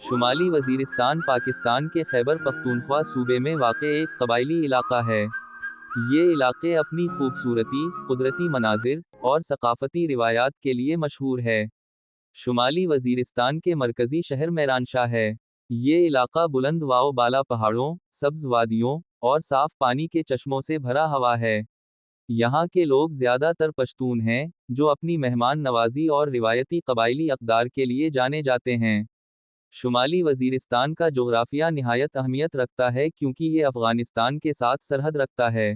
شمالی وزیرستان پاکستان کے خیبر پختونخوا صوبے میں واقع ایک قبائلی علاقہ ہے۔ یہ علاقے اپنی خوبصورتی، قدرتی مناظر اور ثقافتی روایات کے لیے مشہور ہے۔ شمالی وزیرستان کے مرکزی شہر میرانشاہ ہے۔ یہ علاقہ بلند و بالا پہاڑوں، سبز وادیوں اور صاف پانی کے چشموں سے بھرا ہوا ہے۔ یہاں کے لوگ زیادہ تر پشتون ہیں، جو اپنی مہمان نوازی اور روایتی قبائلی اقدار کے لیے جانے جاتے ہیں۔ شمالی وزیرستان کا جغرافیہ نہایت اہمیت رکھتا ہے کیونکہ یہ افغانستان کے ساتھ سرحد رکھتا ہے۔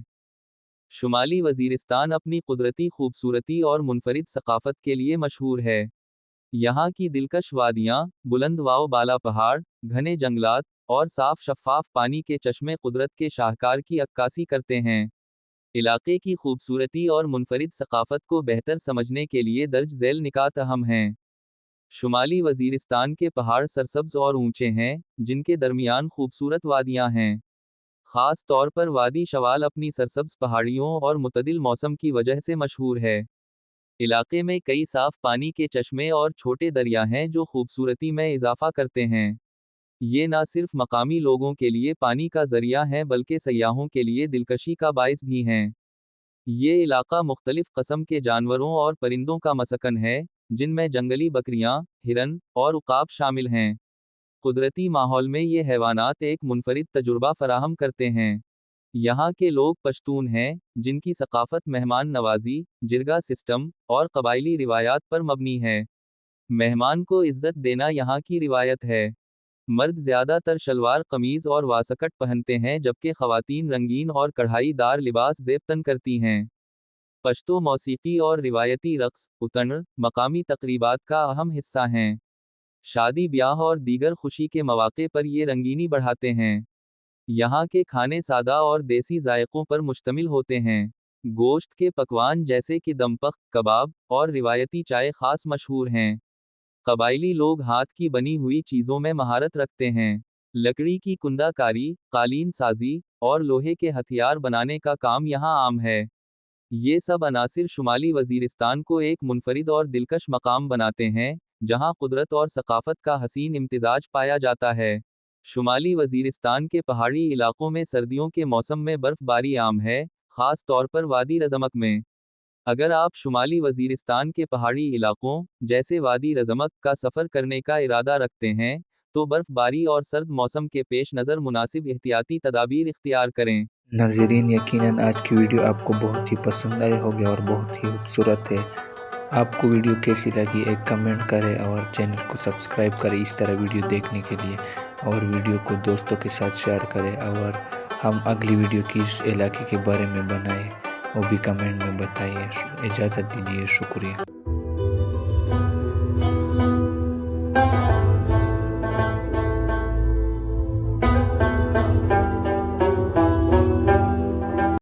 شمالی وزیرستان اپنی قدرتی خوبصورتی اور منفرد ثقافت کے لیے مشہور ہے۔ یہاں کی دلکش وادیاں، بلند و بالا پہاڑ، گھنے جنگلات اور صاف شفاف پانی کے چشمے قدرت کے شاہکار کی عکاسی کرتے ہیں۔ علاقے کی خوبصورتی اور منفرد ثقافت کو بہتر سمجھنے کے لیے درج ذیل نکات اہم ہیں۔ شمالی وزیرستان کے پہاڑ سرسبز اور اونچے ہیں، جن کے درمیان خوبصورت وادیاں ہیں۔ خاص طور پر وادی شوال اپنی سرسبز پہاڑیوں اور معتدل موسم کی وجہ سے مشہور ہے۔ علاقے میں کئی صاف پانی کے چشمے اور چھوٹے دریا ہیں جو خوبصورتی میں اضافہ کرتے ہیں۔ یہ نہ صرف مقامی لوگوں کے لیے پانی کا ذریعہ ہیں بلکہ سیاحوں کے لیے دلکشی کا باعث بھی ہیں۔ یہ علاقہ مختلف قسم کے جانوروں اور پرندوں کا مسکن ہے، جن میں جنگلی بکریاں، ہرن اور عقاب شامل ہیں۔ قدرتی ماحول میں یہ حیوانات ایک منفرد تجربہ فراہم کرتے ہیں۔ یہاں کے لوگ پشتون ہیں، جن کی ثقافت مہمان نوازی، جرگہ سسٹم اور قبائلی روایات پر مبنی ہے۔ مہمان کو عزت دینا یہاں کی روایت ہے۔ مرد زیادہ تر شلوار قمیض اور واسکٹ پہنتے ہیں جبکہ خواتین رنگین اور کڑھائی دار لباس زیب تن کرتی ہیں۔ پشتو موسیقی اور روایتی رقص، اتن، مقامی تقریبات کا اہم حصہ ہیں۔ شادی بیاہ اور دیگر خوشی کے مواقع پر یہ رنگینی بڑھاتے ہیں۔ یہاں کے کھانے سادہ اور دیسی ذائقوں پر مشتمل ہوتے ہیں۔ گوشت کے پکوان جیسے کہ دم پخت، کباب اور روایتی چائے خاص مشہور ہیں۔ قبائلی لوگ ہاتھ کی بنی ہوئی چیزوں میں مہارت رکھتے ہیں۔ لکڑی کی کندہ کاری، قالین سازی اور لوہے کے ہتھیار بنانے کا کام یہاں عام ہے۔ یہ سب عناصر شمالی وزیرستان کو ایک منفرد اور دلکش مقام بناتے ہیں، جہاں قدرت اور ثقافت کا حسین امتزاج پایا جاتا ہے۔ شمالی وزیرستان کے پہاڑی علاقوں میں سردیوں کے موسم میں برف باری عام ہے، خاص طور پر وادی رزمک میں۔ اگر آپ شمالی وزیرستان کے پہاڑی علاقوں، جیسے وادی رزمک، کا سفر کرنے کا ارادہ رکھتے ہیں، تو برف باری اور سرد موسم کے پیش نظر مناسب احتیاطی تدابیر اختیار کریں۔ ناظرین، یقیناً آج کی ویڈیو آپ کو بہت ہی پسند آئی ہوگی اور بہت ہی خوبصورت ہے۔ آپ کو ویڈیو کیسی لگی ایک کمنٹ کریں اور چینل کو سبسکرائب کریں اس طرح ویڈیو دیکھنے کے لیے، اور ویڈیو کو دوستوں کے ساتھ شیئر کریں، اور ہم اگلی ویڈیو کس علاقے کے بارے میں بنائیں وہ بھی کمنٹ میں بتائیے۔ اجازت دیجیے، شکریہ۔